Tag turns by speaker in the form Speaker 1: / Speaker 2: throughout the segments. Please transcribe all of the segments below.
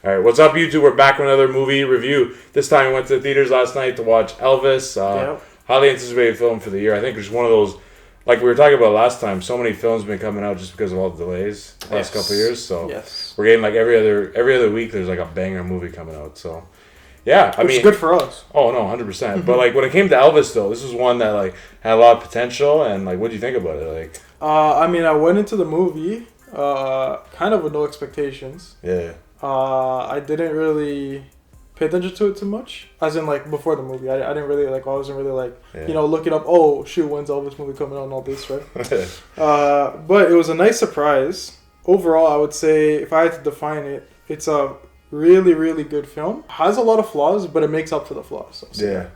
Speaker 1: All right, what's up, YouTube? We're back with another movie review. This time we went to the theaters last night to watch Elvis. Highly anticipated film for the year. I think it's one of those, like we were talking about last time, so many films have been coming out just because of all the delays the last couple of years. So we're getting like every other week there's like a banger movie coming out. So yeah, I mean,
Speaker 2: it's good for us.
Speaker 1: Oh no, 100%. But like when it came to Elvis though, this was one that like had a lot of potential. And like, what do you think about it? Like,
Speaker 2: I mean, I went into the movie kind of with no expectations.
Speaker 1: Yeah.
Speaker 2: I didn't really pay attention to it too much, as in like before the movie. I didn't really like. I wasn't really like looking up. Oh shoot, when's Elvis movie coming out and all this, right? But it was a nice surprise. Overall, I would say if I had to define it, it's a really really good film. Has a lot of flaws, but it makes up for the flaws.
Speaker 1: Yeah.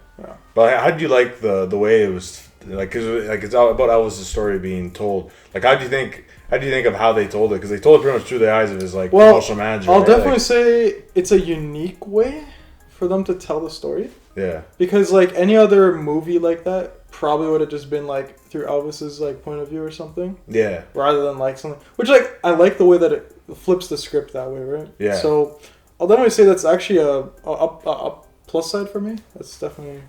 Speaker 1: But how do you like the way it was like? Cause like it's about Elvis' story being told. Like how do you think of how they told it? Because they told it pretty much through the eyes of his like promotional manager.
Speaker 2: I'll definitely say it's a unique way for them to tell the story.
Speaker 1: Yeah. Because
Speaker 2: like any other movie like that probably would have just been like through Elvis's like point of view or something. Yeah. Rather than like something, which like I like the way that it flips the script that way, right? Yeah. So I'll definitely say that's actually a plus side for me. That's definitely.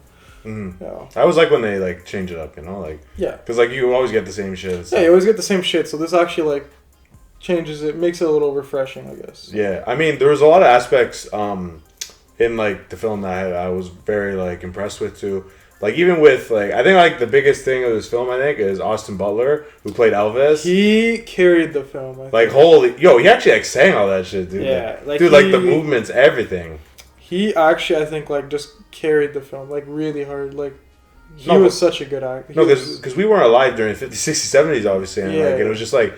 Speaker 1: Mm-hmm. Yeah. I always like when they like change it up, you know, like because like you always get the same shit.
Speaker 2: Yeah, you always get the same shit. So this actually like changes it, makes it a little refreshing, I guess.
Speaker 1: Yeah, I mean, there was a lot of aspects in like the film that I was very like impressed with too. Like even with like I think like the biggest thing of this film I think is Austin Butler, who played Elvis.
Speaker 2: He carried the film. I
Speaker 1: think. Holy he actually like sang all that shit, dude. Yeah, like dude, like the movements, everything.
Speaker 2: He actually, I think, like, just carried the film, like, really hard. Like, he was such a good actor.
Speaker 1: No, because we weren't alive during the 50s, 60s, 70s, obviously. And, and it was just, like,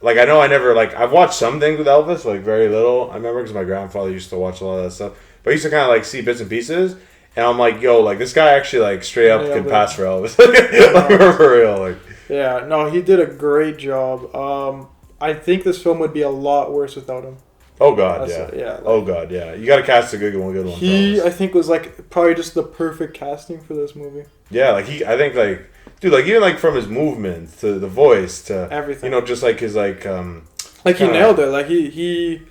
Speaker 1: I know I never, like, I've watched some things with Elvis, like, very little. I remember because my grandfather used to watch a lot of that stuff. But I used to kind of, like, see bits and pieces. And I'm like, yo, like, this guy actually, like, straight up could pass for Elvis. Like, for real, like.
Speaker 2: Yeah, no, he did a great job. I think this film would be a lot worse without him.
Speaker 1: Oh god, oh god, yeah. You got to cast a good one.
Speaker 2: He, I think, was like probably just the perfect casting for this movie.
Speaker 1: Yeah, like I think like, dude, like even like from his movements to the voice to everything, you know, just like his like
Speaker 2: he nailed it. Like he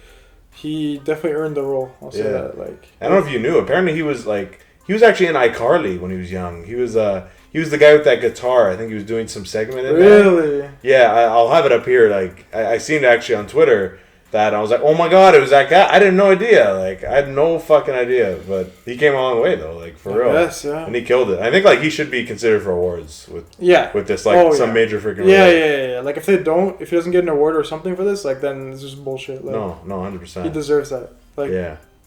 Speaker 2: definitely earned the role. I'll say that. Like
Speaker 1: I don't know if you knew. Apparently, he was actually in iCarly when he was young. He was the guy with that guitar. I think he was doing some segment in there.
Speaker 2: Really?
Speaker 1: Yeah, I'll have it up here. Like I seen it actually on Twitter. That I was like, oh my god, it was that guy. I had no idea. Like, I had no fucking idea. But he came a long way though, like for real.
Speaker 2: Yes, yeah.
Speaker 1: And he killed it. I think like he should be considered for awards with this like some major freaking.
Speaker 2: Yeah. Like if he doesn't get an award or something for this, like then it's just bullshit. Like,
Speaker 1: no, 100%.
Speaker 2: He deserves that. Like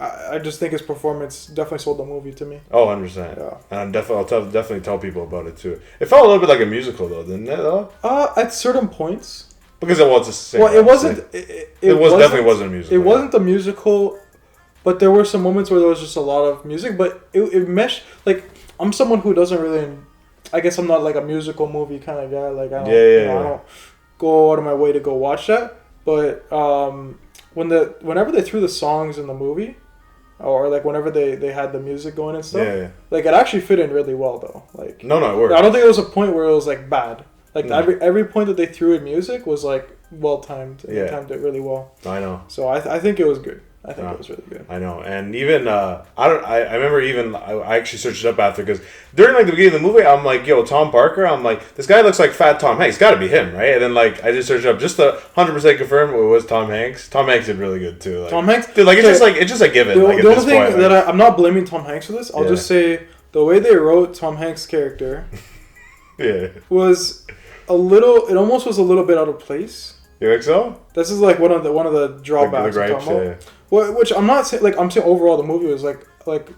Speaker 2: I just think his performance definitely sold the movie to me.
Speaker 1: Oh, 100%. Yeah. And I'll definitely tell people about it too. It felt a little bit like a musical though, didn't it though?
Speaker 2: At certain points.
Speaker 1: Because it was the same.
Speaker 2: Well, it wasn't. It
Speaker 1: definitely wasn't a musical.
Speaker 2: It wasn't a musical, but there were some moments where there was just a lot of music. But it meshed. Like I'm someone who doesn't really. I guess I'm not like a musical movie kind of guy. Like I don't. I don't go out of my way to go watch that. But whenever they threw the songs in the movie, or like whenever they had the music going and stuff, like it actually fit in really well though. Like
Speaker 1: no, it worked.
Speaker 2: I don't think there was a point where it was like bad. Like every point that they threw in music was like well timed. They timed it really well.
Speaker 1: I know.
Speaker 2: So I think it was good. I think it was really good.
Speaker 1: I know, and even I remember even I actually searched it up after because during like the beginning of the movie I'm like, yo, Tom Parker. I'm like, this guy looks like fat Tom Hanks. Got to be him, right? And then like I just searched it up just to 100% confirm it was Tom Hanks. Tom Hanks did really good too. Like,
Speaker 2: Tom Hanks,
Speaker 1: dude, like it's just a given.
Speaker 2: The only thing that I'm not blaming Tom Hanks for this. I'll just say the way they wrote Tom Hanks' character, was. It almost was a little bit out of place.
Speaker 1: You think so?
Speaker 2: This is like one of the drawbacks.
Speaker 1: The gripes,
Speaker 2: Well, which I'm not saying I'm saying overall the movie was like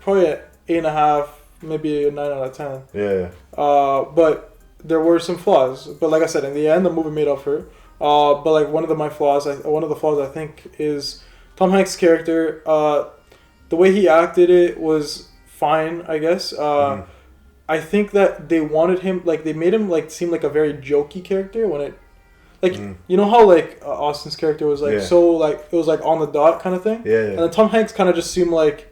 Speaker 2: probably an 8.5, maybe a 9 out of 10.
Speaker 1: Yeah.
Speaker 2: But there were some flaws. But like I said, in the end, the movie made up for it. But like one of the flaws I think is Tom Hanks' character. The way he acted it was fine, I guess. I think that they wanted him, like, they made him, like, seem like a very jokey character when it, like, you know how, like, Austin's character was, like, so, like, it was, like, on the dot kind of thing?
Speaker 1: Yeah.
Speaker 2: And then Tom Hanks kind of just seemed like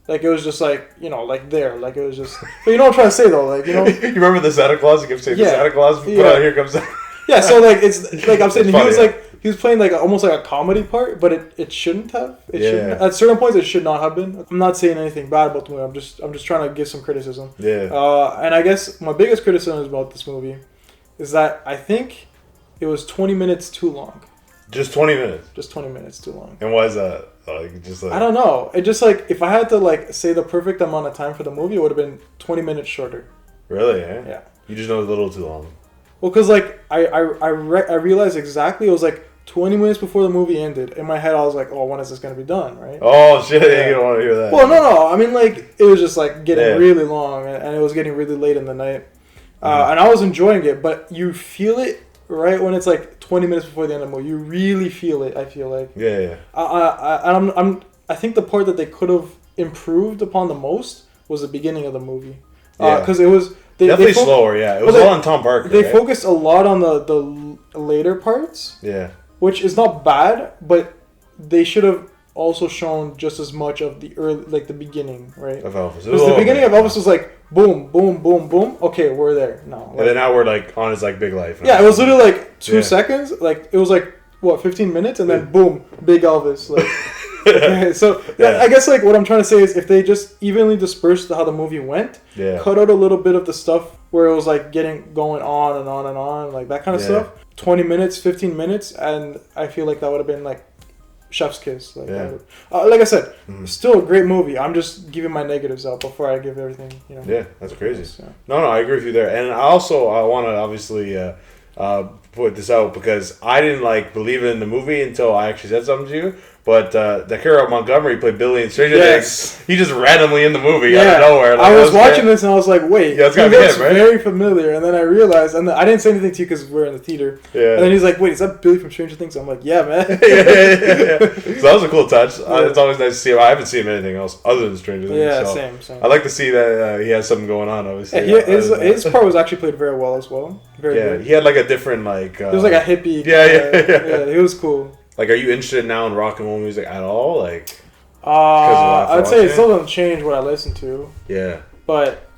Speaker 2: it was just, like, you know, like, there. Like, it was just, but you know what I'm trying to say, though? Like, you know?
Speaker 1: You remember the Santa Claus? You kept saying the Santa Claus? Put on Here Comes Santa.
Speaker 2: Yeah, so, like, it's, like, I'm saying, he was, like, he was playing like almost like a comedy part, but it shouldn't have. It shouldn't. At certain points, it should not have been. I'm not saying anything bad about the movie. I'm just trying to give some criticism.
Speaker 1: Yeah.
Speaker 2: And I guess my biggest criticism about this movie is that I think it was 20 minutes too long.
Speaker 1: Just 20 minutes.
Speaker 2: Just 20 minutes too long.
Speaker 1: And why is that? Just like,
Speaker 2: I don't know. It just like if I had to like say the perfect amount of time for the movie, it would have been 20 minutes shorter.
Speaker 1: Really? Eh?
Speaker 2: Yeah.
Speaker 1: You just know it's a little too long.
Speaker 2: Well, because like I realized exactly it was like 20 minutes before the movie ended. In my head, I was like, "Oh, when is this gonna be done?" Right?
Speaker 1: Oh shit! Yeah. You don't want to hear that.
Speaker 2: Well, no. I mean, like it was just like getting really long, and it was getting really late in the night, and I was enjoying it. But you feel it right when it's like 20 minutes before the end of the movie. You really feel it. I feel like.
Speaker 1: Yeah.
Speaker 2: I think the part that they could have improved upon the most was the beginning of the movie. Because it was
Speaker 1: definitely slower. Yeah, it was all on Tom Parker.
Speaker 2: They focused a lot on the later parts.
Speaker 1: Yeah,
Speaker 2: which is not bad, but they should have also shown just as much of the early, like the beginning, right?
Speaker 1: Of Elvis.
Speaker 2: Because the beginning of Elvis was like boom, boom, boom, boom. Okay, we're there now.
Speaker 1: And then now we're like on his like big life.
Speaker 2: Yeah, it was literally like 2 seconds. Like it was like what 15 minutes, and then boom, big Elvis. Like. Okay, so I guess like what I'm trying to say is if they just evenly dispersed how the movie went, cut out a little bit of the stuff where it was like going on and on and on, like that kind of stuff. 20 minutes, 15 minutes, and I feel like that would have been like chef's kiss. Like, like I said, still a great movie. I'm just giving my negatives out before I give everything. You know.
Speaker 1: Yeah, that's crazy. So. No, I agree with you there, and I want to obviously. Put this out because I didn't like believe it in the movie until I actually said something to you. But the hero Montgomery played Billy in Stranger Things. He just randomly in the movie out of nowhere. Like,
Speaker 2: I was watching this and I was like, wait,
Speaker 1: he looks
Speaker 2: very familiar. And then I realized, and I didn't say anything to you because we were in the theater. Yeah. And then he's like, wait, is that Billy from Stranger Things? I'm like, yeah, man.
Speaker 1: yeah. So that was a cool touch. It's always nice to see him. I haven't seen him anything else other than Stranger Things.
Speaker 2: Yeah,
Speaker 1: so
Speaker 2: same.
Speaker 1: I like to see that he has something going on. Obviously,
Speaker 2: his part was actually played very well as well. Very good.
Speaker 1: He had like a different like.
Speaker 2: It was like a hippie. Yeah. He was cool.
Speaker 1: Like, are you interested now in rock and roll music at all? Like,
Speaker 2: I'd say it still doesn't change what I listen to.
Speaker 1: Yeah.
Speaker 2: But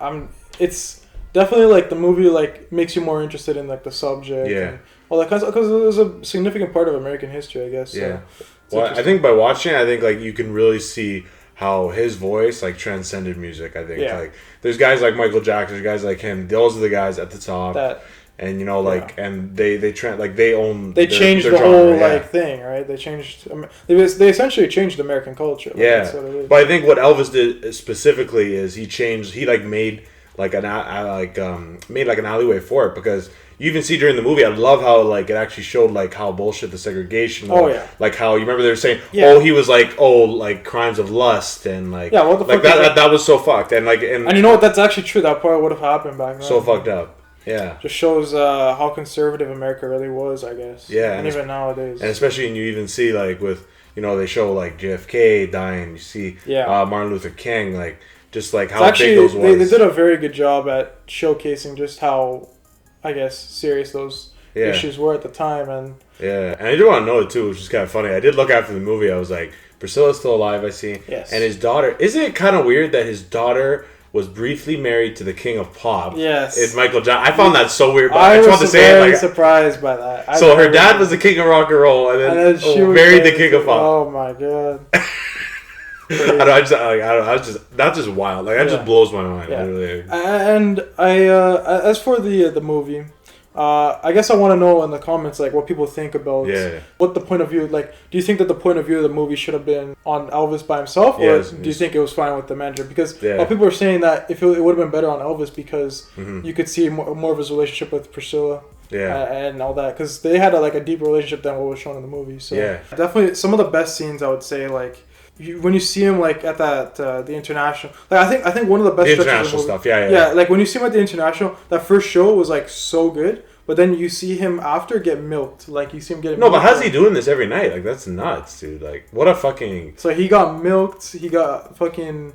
Speaker 2: it's definitely like the movie like makes you more interested in like the subject.
Speaker 1: Yeah.
Speaker 2: And all that kind of, because it was a significant part of American history, I guess.
Speaker 1: Yeah. So well, I think by watching it, I think like you can really see how his voice like transcended music. I think like there's guys like Michael Jackson, there's guys like him. Those are the guys at the top. And you know, like, and they own.
Speaker 2: They changed the whole like thing, right? They changed. They essentially changed American culture. Like,
Speaker 1: that's what it is. But I think what Elvis did specifically is he like made like an alleyway for it, because you even see during the movie, I love how like it actually showed like how bullshit the segregation was. Oh yeah. Like how you remember they were saying, he was like crimes of lust and like
Speaker 2: what the fuck
Speaker 1: like that was so fucked and like and
Speaker 2: you know what, that's actually true. That probably would have happened back then.
Speaker 1: So fucked up. Yeah.
Speaker 2: Just shows how conservative America really was, I guess. Yeah. And even nowadays.
Speaker 1: And especially when you even see, like, with, you know, they show, like, JFK dying. You see Martin Luther King, like, just, like, how big those was.
Speaker 2: They did a very good job at showcasing just how, I guess, serious those issues were at the time. And
Speaker 1: and I do want to know it, too, which is kind of funny. I did look after the movie. I was like, Priscilla's still alive, I see.
Speaker 2: Yes.
Speaker 1: And his daughter. Isn't it kind of weird that his daughter was briefly married to the king of pop?
Speaker 2: Yes.
Speaker 1: It's Michael Jackson. I found that so weird. But
Speaker 2: I was very surprised by that.
Speaker 1: So her dad was the king of rock and roll, and then she married the king of pop.
Speaker 2: Oh my god.
Speaker 1: That's just wild. Like, that just blows my mind.
Speaker 2: Yeah. Really. And as for the movie, I guess I want to know in the comments like what people think about what the point of view, like, do you think that the point of view of the movie should have been on Elvis by himself, or do you think it was fine with the manager? Because people are saying that if it would have been better on Elvis because you could see more of his relationship with Priscilla. And all that, because they had a deeper relationship than what was shown in the movie. So definitely some of the best scenes, I would say, like when you see him like at that the International, like I think one of the best
Speaker 1: international stuff.
Speaker 2: Like when you see him at the International, that first show was like so good. But then you see him after get milked. Like, you see him getting milked.
Speaker 1: No, but how's he doing this every night? Like, that's nuts, dude. Like, what a fucking...
Speaker 2: So he got milked. He got fucking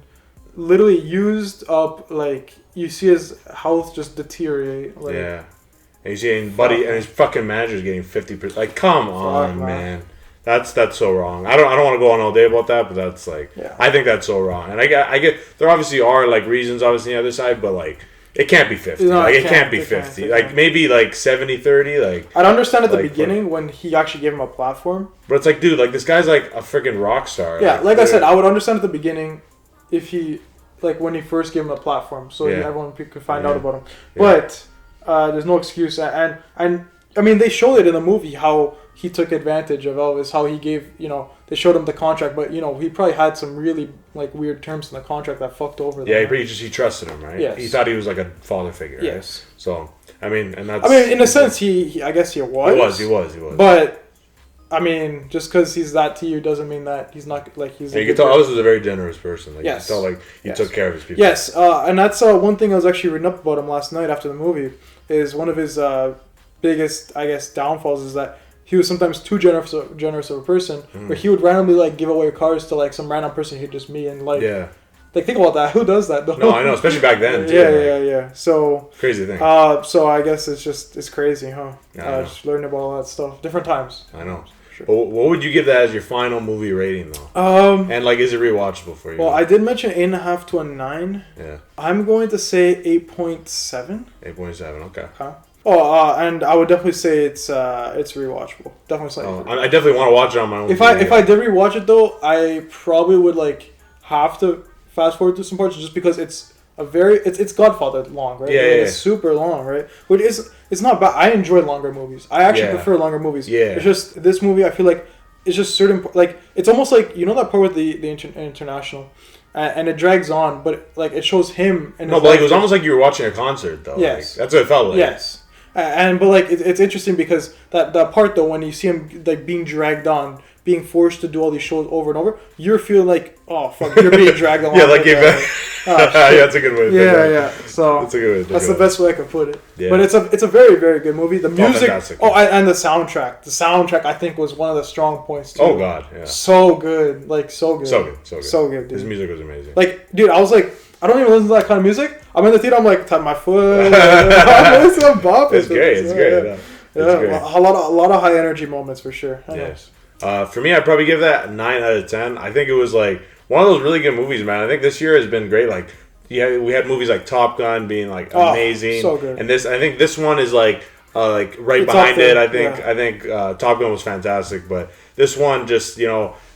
Speaker 2: literally used up. Like, you see his health just deteriorate. Like,
Speaker 1: and he's getting... and his fucking manager's getting 50%. Like, come on, man. That's so wrong. I don't want to go on all day about that, but that's like... I think that's so wrong. And I get... There obviously are, like, reasons, obviously, on the other side, but, like... It can't be 50.
Speaker 2: No,
Speaker 1: like, it can't be 50. Like, maybe, like, 70-30. Like,
Speaker 2: I'd understand at the
Speaker 1: like,
Speaker 2: beginning when he actually gave him a platform.
Speaker 1: But it's like, dude, like, this guy's, like, a freaking rock star.
Speaker 2: Yeah, like I said, I would understand at the beginning if he, like, when he first gave him a platform so everyone could find out about him. But there's no excuse. And I mean, they showed it in the movie how he took advantage of Elvis, how he gave, they showed him the contract, but, he probably had some really, like, weird terms in the contract that fucked over them.
Speaker 1: Yeah, he trusted him, right?
Speaker 2: Yes.
Speaker 1: He thought he was, like, a father figure, right?
Speaker 2: Yes.
Speaker 1: So, I mean, and that's...
Speaker 2: I mean, in a sense, I guess he was.
Speaker 1: He was.
Speaker 2: But, I mean, just because he's that to you doesn't mean that he's not, like, he's...
Speaker 1: Yeah, you can tell Elvis was a very generous person. Like,
Speaker 2: yes.
Speaker 1: You can tell, like, he took care of his people.
Speaker 2: Yes, and that's one thing I was actually reading up about him last night after the movie, is one of his biggest, I guess, downfalls is that he was sometimes too generous of a person, where he would randomly, like, give away cars to, like, some random person he'd just meet, and, like... Yeah. Like, think about that. Who does that, though?
Speaker 1: No, I know, especially back then, too.
Speaker 2: Yeah. So...
Speaker 1: Crazy thing.
Speaker 2: So I guess it's crazy, huh? Just learning about all that stuff. Different times.
Speaker 1: I know. Sure. But what would you give that as your final movie rating, though? And, like, is it rewatchable for you?
Speaker 2: Well, I did mention 8.5 to a 9.
Speaker 1: Yeah.
Speaker 2: I'm going to say 8.7.
Speaker 1: 8.7, okay.
Speaker 2: Huh? Oh, and I would definitely say it's rewatchable. Definitely something.
Speaker 1: I definitely want to watch it on my own.
Speaker 2: If I did rewatch it though, I probably would like have to fast forward through some parts just because it's it's Godfather long, right?
Speaker 1: Yeah,
Speaker 2: It's super long, right? But it's not bad. I enjoy longer movies. I actually prefer longer movies.
Speaker 1: Yeah.
Speaker 2: It's just this movie. I feel like it's just certain like it's almost like that part with the international. And it drags on, but like it shows him. And
Speaker 1: but like it was almost like you were watching a concert, though.
Speaker 2: Yes,
Speaker 1: like, that's what it felt like.
Speaker 2: Yes. But like it's interesting because that part though when you see him like being dragged on, being forced to do all these shows over and over, you're feeling like, oh fuck, you're being dragged along.
Speaker 1: Yeah, like yeah, that's a good way.
Speaker 2: Yeah. So
Speaker 1: that's a good way.
Speaker 2: That's the best way I can put it.
Speaker 1: Yeah.
Speaker 2: But it's a very very good movie. The music, and the soundtrack. The soundtrack I think was one of the strong points too.
Speaker 1: Oh god, yeah.
Speaker 2: So good, like so good. So good, dude.
Speaker 1: His music was amazing.
Speaker 2: Like, dude, I was like, I don't even listen to that kind of music. I'm in the theater. I'm like, tap my foot. I'm listening to bop.
Speaker 1: It's great. It's great.
Speaker 2: Yeah. A lot of high energy moments for sure.
Speaker 1: Yes. For me, I'd probably give that a 9 out of 10. I think it was like one of those really good movies, man. I think this year has been great. Like, we had movies like Top Gun being like amazing,
Speaker 2: so good.
Speaker 1: And I think this one is like right behind it. I think Top Gun was fantastic, but this one just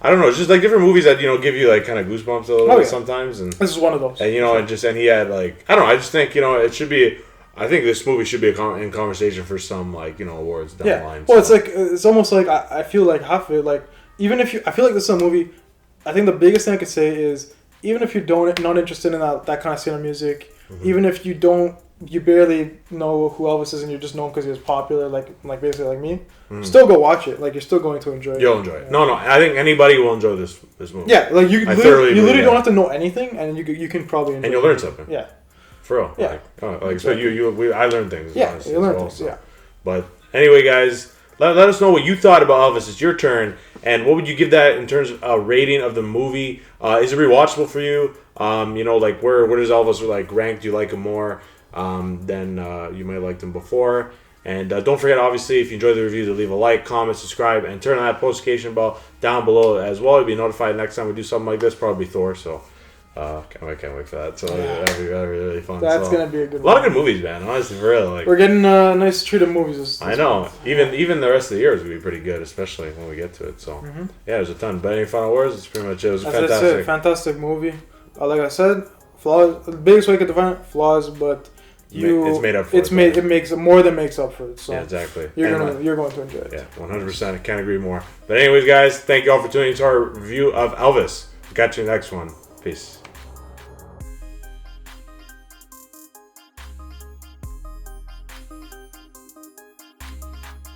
Speaker 1: I don't know. It's just like different movies that give you like kind of goosebumps a little bit sometimes. And
Speaker 2: this is one of those.
Speaker 1: And and he had like I don't know. I just think it should be. I think this movie should be in conversation for some awards down the line.
Speaker 2: Well, it's almost like I feel like half of it like even if I feel like this is a movie. I think the biggest thing I could say is even if you're not interested in that kind of scene of music, even if you barely know who Elvis is and you just know him because he was popular, like basically like me, still go watch it. Like you're still going to enjoy it.
Speaker 1: You'll enjoy it. No, I think anybody will enjoy this movie.
Speaker 2: Yeah, like you literally don't have to know anything, and you can probably enjoy
Speaker 1: and you'll learn something.
Speaker 2: Yeah,
Speaker 1: for real.
Speaker 2: Yeah,
Speaker 1: so I learned things.
Speaker 2: Yeah, you learn things. Yeah.
Speaker 1: But anyway, guys, let us know what you thought about Elvis. It's your turn, and what would you give that in terms of a rating of the movie? Is it rewatchable for you? Like where does Elvis like rank? Do you like him more than you might have liked him before? And don't forget, obviously, if you enjoyed the review, to leave a like, comment, subscribe, and turn on that notification bell down below as well. You'll be notified next time we do something like this, probably Thor. So can't wait for that. So that'll be really fun.
Speaker 2: That's gonna be a good.
Speaker 1: A lot of good movies, man. Honestly, for real. Like
Speaker 2: we're getting a nice treat of movies. This
Speaker 1: I know. Even the rest of the year is gonna be pretty good, especially when we get to it. So there's a ton. But any final words? It's pretty much it. It was fantastic.
Speaker 2: Fantastic movie. Like I said, flaws. The biggest way I could define it, flaws, but.
Speaker 1: It's made up for it.
Speaker 2: It makes more than makes up for it. So
Speaker 1: yeah, exactly.
Speaker 2: You're going to enjoy it.
Speaker 1: Yeah, 100%. I can't agree more. But anyways, guys, thank you all for tuning into our review of Elvis. Catch you in the next one. Peace.